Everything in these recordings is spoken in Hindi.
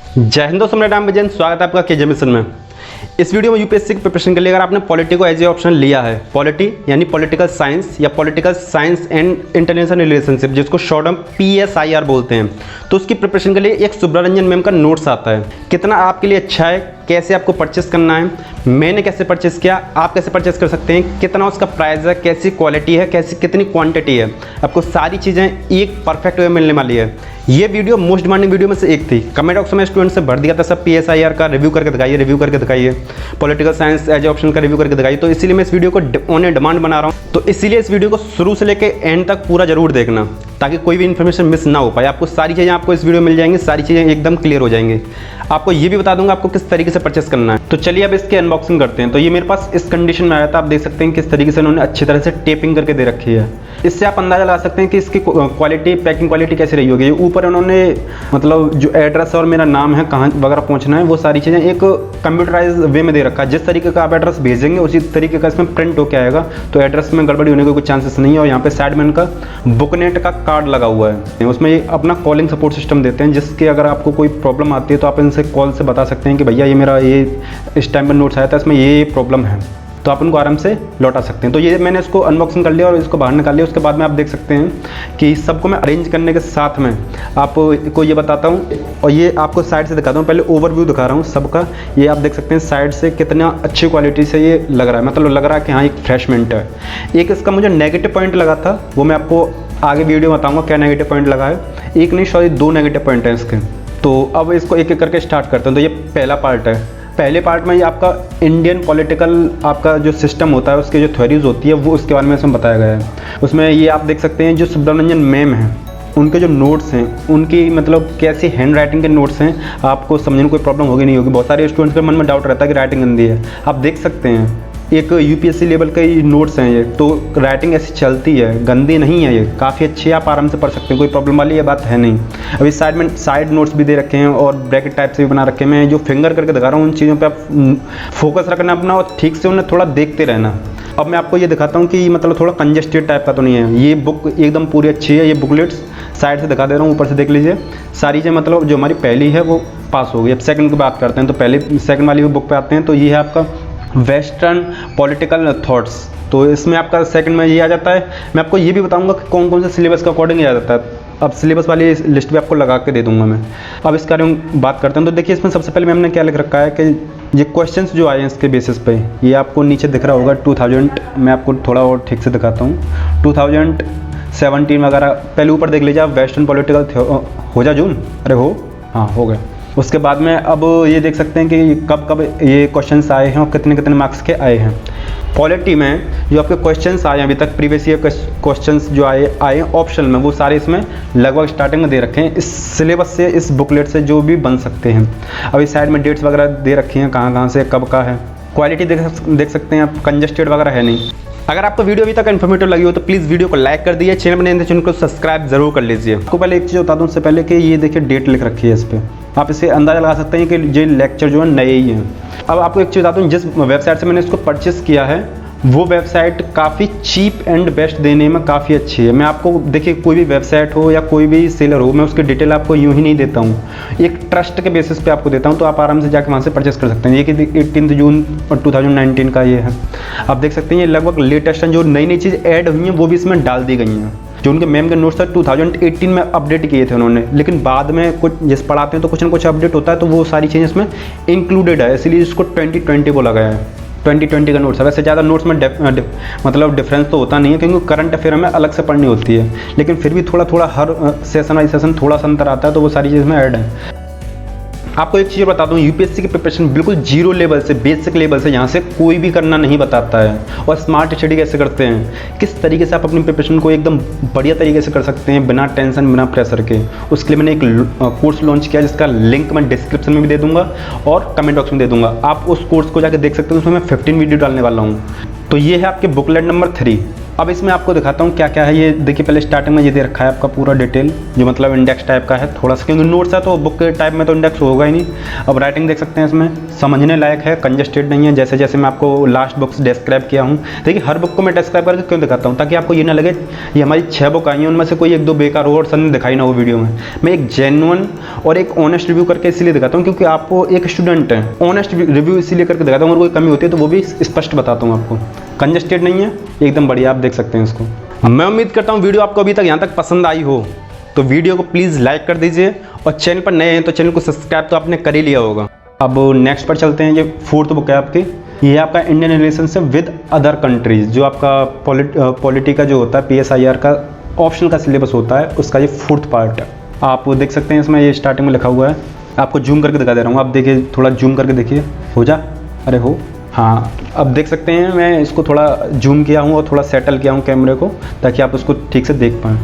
जय हिंद दोस्तों, मेरा नाम विजय, स्वागत है आपका केजे मिशन में। इस वीडियो में यूपीएससी की प्रिपरेशन के लिए अगर आपने पॉलिटी को एज ए ऑप्शन लिया है, पॉलिटी यानी पॉलिटिकल साइंस या political science and international relationship, जिसको शॉर्ट में PSIR बोलते हैं, तो उसकी प्रिपरेशन के लिए एक सुब्रमण्यन मैम का नोट्स आता है। कितना आपके लिए अच्छा है, कैसे आपको परचेस करना है, मैंने कैसे परचेस किया, आप कैसे परचेस कर सकते हैं, कितना उसका प्राइस है, कैसी क्वालिटी है, कैसी कितनी क्वांटिटी है, आपको सारी चीज़ें एक परफेक्ट वे मिलने वाली है। ये वीडियो मोस्ट डिमांडिंग वीडियो में से एक थी। कमेंट बॉक्स में स्टूडेंट से भर दिया था सब PSIR का रिव्यू करके दिखाइए, पॉलिटिकल साइंस एज ऑप्शन का रिव्यू करके दिखाइए। तो इसीलिए मैं इस वीडियो को ऑन डिमांड बना रहा हूँ। तो इसीलिए इस वीडियो को शुरू से लेकर एंड तक पूरा जरूर देखना, ताकि कोई भी इन्फॉर्मेशन मिस ना हो पाए। आपको सारी चीज़ें आपको इस वीडियो में मिल जाएंगी, सारी चीज़ें एकदम क्लियर हो जाएंगी। आपको ये भी बता दूंगा आपको किस तरीके से परचेस करना है। तो चलिए अब इसके अनबॉक्सिंग करते हैं। तो ये मेरे पास इस कंडीशन में आया था। आप देख सकते हैं किस तरीके से उन्होंने अच्छी तरह से टेपिंग करके दे रखी है। इससे आप अंदाजा लगा सकते हैं कि इसकी क्वालिटी, पैकिंग क्वालिटी कैसी रही होगी। ऊपर उन्होंने मतलब जो एड्रेस और मेरा नाम है, कहाँ वगैरह पहुँचना है, वो सारी चीज़ें एक कंप्यूटराइज वे में दे रखा है। जिस तरीके का आप एड्रेस भेजेंगे उसी तरीके का इसमें प्रिंट होकर आएगा। तो एड्रेस में गड़बड़ी होने के कोई चांसेस नहीं है। और यहाँ पे साइड में इनका बुकनेट का कार्ड लगा हुआ है। उसमें ये अपना कॉलिंग सपोर्ट सिस्टम देते हैं, जिसके अगर आपको कोई प्रॉब्लम आती है तो आप इनसे कॉल से बता सकते हैं कि भैया ये मेरा ये इस टाइम पर नोट्स आया था, इसमें ये प्रॉब्लम है, तो आप उनको आराम से लौटा सकते हैं। तो ये मैंने इसको अनबॉक्सिंग कर लिया और इसको बाहर निकाल लिया। उसके बाद में आप देख सकते हैं कि सबको मैं अरेंज करने के साथ में आपको ये बताता हूँ और ये आपको साइड से दिखाता हूँ। पहले ओवरव्यू दिखा रहा हूँ सबका। ये आप देख सकते हैं साइड से कितना अच्छी क्वालिटी से ये लग रहा है, मतलब लग रहा है कि हाँ एक फ्रेशमेंट है। एक इसका मुझे नेगेटिव पॉइंट लगा था, वो मैं आपको आगे वीडियो बताऊँगा क्या नेगेटिव पॉइंट लगा है। एक नहीं सॉरी 2 नेगेटिव पॉइंट हैं इसके। तो अब इसको एक एक करके स्टार्ट करते हैं। तो ये पहला पार्ट है। पहले पार्ट में ये आपका इंडियन पॉलिटिकल आपका जो सिस्टम होता है, उसकी जो थ्योरीज होती है, वो उसके बारे में इसमें बताया गया है। उसमें ये आप देख सकते हैं जो सुब्रमण्यन मैम हैं, उनके जो नोट्स हैं, उनकी मतलब कैसी हैंड राइटिंग के नोट्स हैं, आपको समझने में कोई प्रॉब्लम होगी नहीं होगी। बहुत सारे स्टूडेंट्स के मन में डाउट रहता है कि राइटिंग गंदी है। आप देख सकते हैं एक यूपीएससी लेवल के नोट्स हैं ये, तो राइटिंग ऐसी चलती है, गंदी नहीं है, ये काफ़ी अच्छी है, आप आराम से पढ़ सकते हैं, कोई प्रॉब्लम वाली ये बात है नहीं। अभी साइड में साइड नोट्स भी दे रखे हैं और ब्रैकेट टाइप से भी बना रखे हैं। मैं जो फिंगर करके दिखा रहा हूँ उन चीज़ों पे आप फोकस रखना अपना और ठीक से उन्हें थोड़ा देखते रहना। अब मैं आपको ये दिखाता हूँ कि मतलब थोड़ा कंजेस्टेड टाइप का तो नहीं है। ये बुक एकदम पूरी अच्छी है। ये बुकलेट्स साइड से दिखा दे रहा हूँ, ऊपर से देख लीजिए। सारी चीज़ें मतलब जो हमारी पहली है वो पास हो गई। अब सेकंड की बात करते हैं, तो पहले सेकंड वाली बुक पे आते हैं। तो ये है आपका वेस्टर्न पॉलिटिकल थॉट्स। तो इसमें आपका सेकंड में ये आ जाता है। मैं आपको ये भी बताऊंगा कि कौन कौन से सिलेबस के अकॉर्डिंग आ जाता है। अब सिलेबस वाली लिस्ट भी आपको लगा के दे दूंगा मैं। अब इस बारे में बात करते हैं। तो देखिए इसमें सबसे पहले मैम ने क्या लिख रखा है कि ये क्वेश्चंस जो आए हैं इसके बेसिस पे, ये आपको नीचे दिख रहा होगा 2000। मैं आपको थोड़ा और ठीक से दिखाता हूँ। 2017 वगैरह पहले ऊपर देख लीजिए आप। वेस्टर्न पॉलिटिकल हो जा जून, अरे हो, हाँ हो गए। उसके बाद में अब ये देख सकते हैं कि कब कब ये क्वेश्चंस आए हैं और कितने कितने मार्क्स के आए हैं। पॉलिटी में जो आपके क्वेश्चंस आए हैं अभी तक, प्रीवियस ईयर क्वेश्चंस जो आए हैं ऑप्शनल में, वो सारे इसमें लगभग स्टार्टिंग में दे रखे हैं। इस सिलेबस से, इस बुकलेट से जो भी बन सकते हैं। अभी साइड में डेट्स वगैरह दे रखी हैं, कहाँ कहाँ से कब का है। क्वालिटी देख सकते हैं आप, कंजेस्टेड वगैरह है नहीं। अगर आपको वीडियो अभी तक इन्फॉर्मेटिव लगी हो तो प्लीज़ वीडियो को लाइक कर दीजिए, चैनल बने चैनल को सब्सक्राइब जरूर कर लीजिए। आपको पहले एक चीज़ बता दूँ उससे पहले कि ये देखिए डेट लिख रखी है इस पर। आप इसे अंदाज़ा लगा सकते हैं कि ये लेक्चर जो है नए ही हैं। अब आपको एक चीज़ बता दूँ, जिस वेबसाइट से मैंने इसको परचेस किया है वो वेबसाइट काफ़ी चीप एंड बेस्ट देने में काफ़ी अच्छी है। मैं आपको देखिए कोई भी वेबसाइट हो या कोई भी सेलर हो, मैं उसकी डिटेल आपको यूँ ही नहीं देता हूँ, एक ट्रस्ट के बेसिस पे आपको देता हूँ। तो आप आराम से जाकर वहाँ से परचेस कर सकते हैं। ये कि 18 जून 2019 का ये है। आप देख सकते हैं ये लगभग लेटेस्ट जो नई नई चीज़ ऐड हुई हैं वो भी इसमें डाल दी गई हैं। जो उनके मैम के नोट्स था 2018 में अपडेट किए थे उन्होंने, लेकिन बाद में कुछ जिस पढ़ाते हैं तो कुछ ना कुछ अपडेट होता है, तो वो सारी चीज़ें इसमें इंक्लूडेड है, इसलिए इसको 2020 बोला गया है। 2020 का नोट्स है। वैसे ज़्यादा नोट्स में मतलब डिफरेंस तो होता नहीं है, क्योंकि करंट अफेयर में अलग से पढ़नी होती है, लेकिन फिर भी थोड़ा थोड़ा हर सेशन वाइज सेशन थोड़ा सा अंतर आता है, तो वो सारी चीज़ में ऐड है। आपको एक चीज़ बता दूं, यूपीएससी की प्रिपरेशन बिल्कुल जीरो लेवल से, बेसिक लेवल से, यहाँ से कोई भी करना नहीं बताता है। और स्मार्ट स्टडी कैसे करते हैं, किस तरीके से आप अपनी प्रिपरेशन को एकदम बढ़िया तरीके से कर सकते हैं बिना टेंशन, बिना प्रेशर के, उसके लिए मैंने एक कोर्स लॉन्च किया जिसका लिंक मैं डिस्क्रिप्शन में भी दे दूंगा और कमेंट बॉक्स में दे दूंगा। आप उस कोर्स को जाकर देख सकते हैं। उसमें मैं 15 वीडियो डालने वाला हूँ। तो ये है आपके बुकलेट नंबर 3। अब इसमें आपको दिखाता हूँ क्या क्या है। ये देखिए पहले स्टार्टिंग में ये दे रखा है आपका पूरा डिटेल, जो मतलब इंडेक्स टाइप का है थोड़ा सा, क्योंकि नोट्स है तो बुक के टाइप में तो इंडेक्स होगा ही नहीं। अब राइटिंग देख सकते हैं, इसमें समझने लायक है, कंजस्टेड नहीं है, जैसे जैसे मैं आपको लास्ट बुक्स डिस्क्राइब किया हूँ। देखिए हर बुक को मैं डिस्क्राइब करके क्यों दिखाता हूँ, ताकि आपको ये ना लगे ये हमारी 6 बुक आई हैं उनमें से कोई 1-2 बेकार हो और सब दिखाई ना हो वीडियो में। मैं एक जेन्युइन और एक ऑनेस्ट रिव्यू करके इसलिए दिखाता हूँ क्योंकि आपको एक स्टूडेंट है, ऑनेस्ट रिव्यू इसलिए करके दिखाता हूँ। अगर कोई कमी होती है तो वो भी स्पष्ट बताता हूँ आपको। कंजस्टेड नहीं है, एकदम बढ़िया, आप देख सकते हैं इसको। मैं उम्मीद करता हूँ वीडियो आपको अभी तक यहाँ तक पसंद आई हो, तो वीडियो को प्लीज़ लाइक कर दीजिए, और चैनल पर नए हैं तो चैनल को सब्सक्राइब तो आपने कर ही लिया होगा। अब नेक्स्ट पर चलते हैं। ये 4th बुक है आपकी, ये आपका Indian relationship with other countries, जो आपका पॉलिटी का जो होता है PSIR का ऑप्शनल का सिलेबस होता है, उसका ये 4th पार्ट है। आप देख सकते हैं इसमें ये स्टार्टिंग में लिखा हुआ है, आपको जूम करके दिखा दे रहा हूँ। आप देखिए, थोड़ा जूम करके देखिए, हो जा, अरे हो, हाँ अब देख सकते हैं। मैं इसको थोड़ा जूम किया हूँ और थोड़ा सेटल किया हूँ कैमरे को, ताकि आप उसको ठीक से देख पाएँ।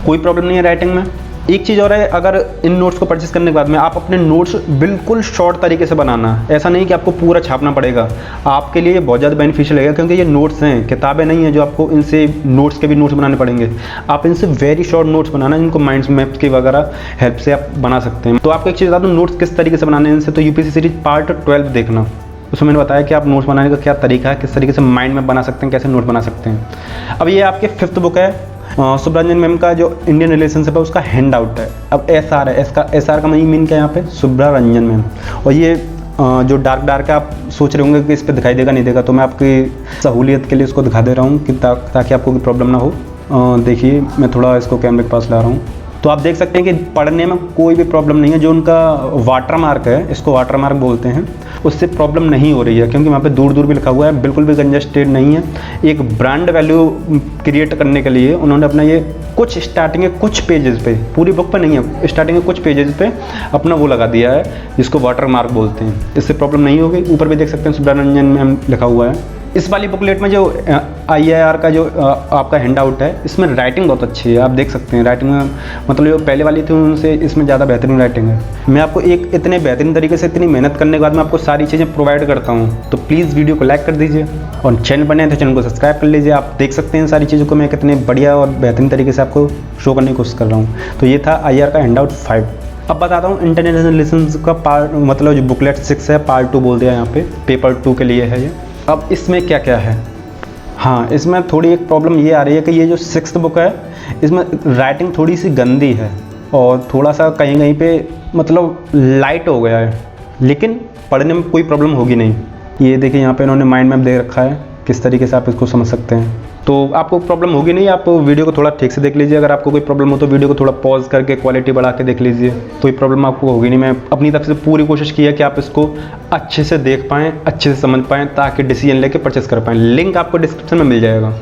कोई प्रॉब्लम नहीं है राइटिंग में। एक चीज़ और है, अगर इन नोट्स को परचेस करने के बाद में आप अपने नोट्स बिल्कुल शॉर्ट तरीके से बनाना, ऐसा नहीं कि आपको पूरा छापना पड़ेगा। आपके लिए बहुत ज़्यादा बेनिफिशियल है, क्योंकि ये नोट्स हैं, किताबें नहीं हैं जो आपको इनसे नोट्स के भी नोट्स बनाने पड़ेंगे। आप इनसे वेरी शॉर्ट नोट्स बनाना, जिनको माइंड मैप्स की वगैरह हेल्प से आप बना सकते हैं। तो आपको एक चीज़ बता दूँ, नोट्स किस तरीके से बनाने हैं इनसे, तो UPSC सीरीज पार्ट 12 देखना, उसमें मैंने बताया कि आप नोट्स बनाने का क्या तरीका है, किस तरीके से माइंड में बना सकते हैं, कैसे नोट बना सकते हैं। अब ये आपके 5th बुक है, सुब्रंजन मैम का जो इंडियन रिलेशनशिप है उसका हैंड आउट है। अब SR है, इसका SR का मीन क्या है यहाँ पे, सुब्रंजन मैम। और ये जो डार्क है, आप सोच रहे होंगे कि इस पर दिखाई देगा नहीं देगा, तो मैं आपकी सहूलियत के लिए इसको दिखा दे रहा हूँ कि ताकि आपको कोई प्रॉब्लम ना हो। देखिए मैं थोड़ा इसको कैमरे के पास ला रहा हूँ, तो आप देख सकते हैं कि पढ़ने में कोई भी प्रॉब्लम नहीं है। जो उनका वाटर मार्क है, इसको वाटर मार्क बोलते हैं, उससे प्रॉब्लम नहीं हो रही है, क्योंकि वहाँ पे दूर दूर भी लिखा हुआ है, बिल्कुल भी कंजस्टेड नहीं है। एक ब्रांड वैल्यू क्रिएट करने के लिए उन्होंने अपना ये कुछ स्टार्टिंग के कुछ पेजेस पे, पूरी बुक पे नहीं है, स्टार्टिंग के कुछ पेजेस पे अपना वो लगा दिया है, जिसको वाटर मार्क बोलते हैं। इससे प्रॉब्लम नहीं होगी। ऊपर भी देख सकते हैं सुब्रमण्यन मैम लिखा हुआ है। इस वाली बुकलेट में जो IIR का जो आपका हैंड आउट है, इसमें राइटिंग बहुत अच्छी है, आप देख सकते हैं। राइटिंग में मतलब जो पहले वाली थी उनसे इसमें ज़्यादा बेहतरीन राइटिंग है। मैं आपको एक इतने बेहतरीन तरीके से, इतनी मेहनत करने के बाद मैं आपको सारी चीज़ें प्रोवाइड करता हूँ, तो प्लीज़ वीडियो को लाइक कर दीजिए, और चैनल पर नए तो चैनल को सब्सक्राइब कर लीजिए। आप देख सकते हैं सारी चीज़ों को मैं कितने बढ़िया और बेहतरीन तरीके से आपको शो करने की कोशिश कर रहा हूँ। तो ये था IIR का हैंड आउट 5। अब बताता हूँ इंटरनेशनल रिलेशंस का पार्ट, मतलब जो बुकलेट 6 है, पार्ट 2 बोल दिया यहाँ पे, पेपर 2 के लिए है ये। अब इसमें क्या क्या है, हाँ इसमें थोड़ी एक प्रॉब्लम ये आ रही है कि ये जो 6th बुक है, इसमें राइटिंग थोड़ी सी गंदी है, और थोड़ा सा कहीं कहीं पे मतलब लाइट हो गया है, लेकिन पढ़ने में कोई प्रॉब्लम होगी नहीं। ये देखिए यहाँ पे इन्होंने माइंड मैप दे रखा है, किस तरीके से आप इसको समझ सकते हैं, तो आपको प्रॉब्लम होगी नहीं। आप वीडियो को थोड़ा ठीक से देख लीजिए। अगर आपको कोई प्रॉब्लम हो तो वीडियो को थोड़ा पॉज करके क्वालिटी बढ़ा के देख लीजिए, कोई प्रॉब्लम आपको होगी नहीं। मैं अपनी तरफ से पूरी कोशिश की है कि आप इसको अच्छे से देख पाएँ, अच्छे से समझ पाएँ, ताकि डिसीजन लेके परचेस कर पाएँ। लिंक आपको डिस्क्रिप्शन में मिल जाएगा।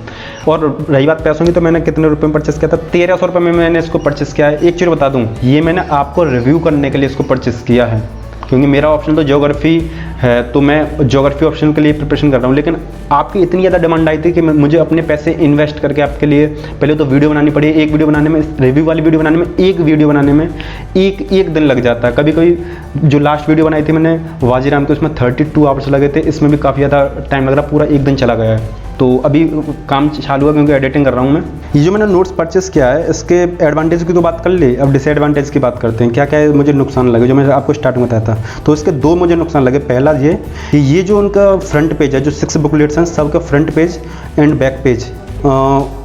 और रही बात पैसों की, तो मैंने कितने रुपए में परचेस किया था, 1300 रुपये में मैंने इसको परचेस किया है। एक चीज़ बता दूँ, ये मैंने आपको रिव्यू करने के लिए इसको परचेस किया है, क्योंकि मेरा ऑप्शन तो ज्योग्राफी है, तो मैं ज्योग्राफी ऑप्शन के लिए प्रिपरेशन कर रहा हूँ। लेकिन आपकी इतनी ज़्यादा डिमांड आई थी कि मुझे अपने पैसे इन्वेस्ट करके आपके लिए पहले तो वीडियो बनानी पड़ी। एक वीडियो बनाने में, रिव्यू वाली वीडियो बनाने में, एक वीडियो बनाने में एक दिन लग जाता है। कभी कभी जो लास्ट वीडियो बनाई थी मैंने वाजीराम की, उसमें 32 आवर्स लगे थे, इसमें भी काफ़ी ज़्यादा टाइम लग रहा, पूरा एक दिन चला गया है। तो अभी काम चालू है, क्योंकि एडिटिंग कर रहा हूँ मैं। ये जो मैंने नोट्स परचेस किया है, इसके एडवांटेज की तो बात कर ली, अब डिसएडवांटेज की बात करते हैं। क्या क्या है मुझे नुकसान लगे, जो मैंने आपको स्टार्टिंग में बताया था। तो इसके 2 मुझे नुकसान लगे। पहला ये कि ये जो उनका फ्रंट पेज है, जो 6 बुकलेट्स हैं, सबका front page and back page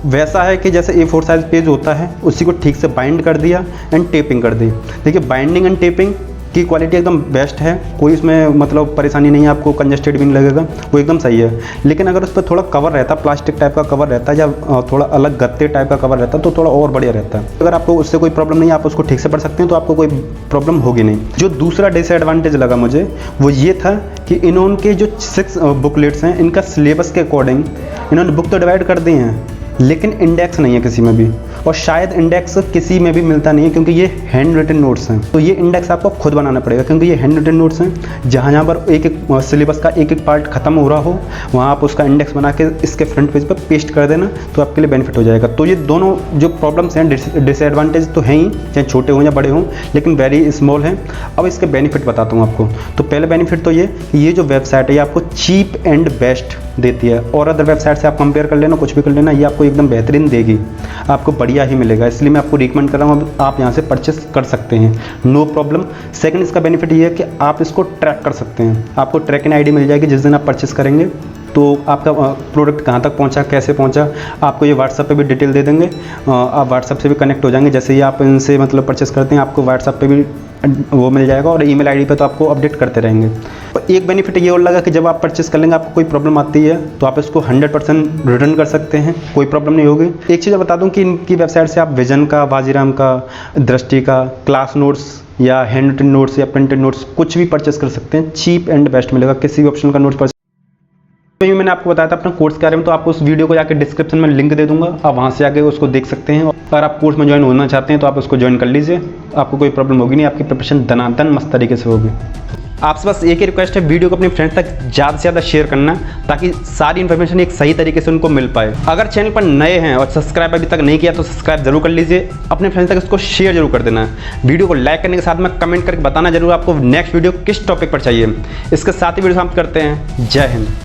वैसा है कि जैसे A4 साइज पेज होता है, उसी को ठीक से बाइंड कर दिया एंड टेपिंग कर दी। देखिए बाइंडिंग एंड टेपिंग की क्वालिटी एकदम बेस्ट है, कोई इसमें मतलब परेशानी नहीं है, आपको कंजस्टेड भी नहीं लगेगा, वो एकदम सही है। लेकिन अगर उस पर थोड़ा कवर रहता, प्लास्टिक टाइप का कवर रहता है, या थोड़ा अलग गत्ते टाइप का कवर रहता, तो थोड़ा और बढ़िया रहता है। अगर आपको उससे कोई प्रॉब्लम नहीं है, आप उसको ठीक से पढ़ सकते हैं, तो आपको कोई प्रॉब्लम होगी नहीं। जो दूसरा डिसएडवांटेज लगा मुझे, वो ये था कि इन्होंने जो 6 बुकलेट्स हैं, इनका सिलेबस के अकॉर्डिंग इन्होंने बुक तो डिवाइड कर दी हैं, लेकिन इंडेक्स नहीं है किसी में भी, और शायद इंडेक्स किसी में भी मिलता नहीं है, क्योंकि ये हैंड रिटन नोट्स हैं। तो ये इंडेक्स आपको खुद बनाना पड़ेगा, क्योंकि ये हैंड रिटन नोट्स हैं। जहाँ पर एक एक सिलेबस का एक एक पार्ट खत्म हो रहा हो, वहाँ आप उसका इंडेक्स बना के इसके फ्रंट पेज पर पेस्ट कर देना, तो आपके लिए बेनिफिट हो जाएगा। तो ये दोनों जो प्रॉब्लम्स हैं, डिसएडवांटेज तो हैं ही, चाहे छोटे हों या बड़े हों, लेकिन वेरी स्मॉल हैं। अब इसके बेनिफिट बताता हूँ आपको। तो पहले बेनिफिट तो ये जो वेबसाइट है ये आपको चीप एंड बेस्ट देती है, और अदर वेबसाइट से आप कंपेयर कर लेना, कुछ भी कर लेना, ये आपको एकदम बेहतरीन देगी, आपको बढ़िया ही मिलेगा। इसलिए मैं आपको रिकमेंड कर रहा हूँ, आप यहाँ से परचेस कर सकते हैं, नो प्रॉब्लम। सेकंड इसका बेनिफिट ये है कि आप इसको ट्रैक कर सकते हैं, आपको ट्रैकिंग आईडी मिल जाएगी जिस दिन आप परचेस करेंगे, तो आपका प्रोडक्ट कहाँ तक पहुँचा, कैसे पहुँचा, आपको ये व्हाट्सएप पे भी डिटेल दे देंगे। आप व्हाट्सएप से भी कनेक्ट हो जाएंगे, जैसे ही आप इनसे मतलब परचेस करते हैं आपको व्हाट्सएप पे भी वो मिल जाएगा, और ईमेल आईडी पे तो आपको अपडेट करते रहेंगे। और एक बेनिफिट ये और लगा कि जब आप परचेस कर लेंगे, आपको कोई प्रॉब्लम आती है तो आप इसको 100% रिटर्न कर सकते हैं, कोई प्रॉब्लम नहीं होगी। एक चीज़ बता दूं कि इनकी वेबसाइट से आप विजन का, बाजीराम का, दृष्टि का, क्लास नोट्स या हैंड रिटन नोट्स या प्रिंटेड नोट्स कुछ भी परचेस कर सकते हैं, चीप एंड बेस्ट मिलेगा, किसी भी ऑप्शन का नोट्स परचेस। तो ये मैंने आपको बताया था अपना कोर्स के बारे में, तो आपको उस वीडियो को जाकर डिस्क्रिप्शन में लिंक दे दूंगा, आप वहाँ से आके उसको देख सकते हैं। अगर आप कोर्स में ज्वाइन होना चाहते हैं तो आप उसको ज्वाइन कर लीजिए, आपको कोई प्रॉब्लम होगी नहीं, आपकी प्रिपरेशन दनादन मस्त तरीके से होगी। आपसे बस एक ही रिक्वेस्ट है, वीडियो को अपने फ्रेंड्स तक ज़्यादा से ज़्यादा शेयर करना, ताकि सारी इन्फॉर्मेशन एक सही तरीके से उनको मिल पाए। अगर चैनल पर नए हैं और सब्सक्राइब अभी तक नहीं किया तो सब्सक्राइब जरूर कर लीजिए, अपने फ्रेंड्स तक इसको शेयर जरूर कर देना। वीडियो को लाइक करने के साथ में कमेंट करके बताना जरूर आपको नेक्स्ट वीडियो किस टॉपिक पर चाहिए। इसके साथ ही वीडियो समाप्त करते हैं। जय हिंद।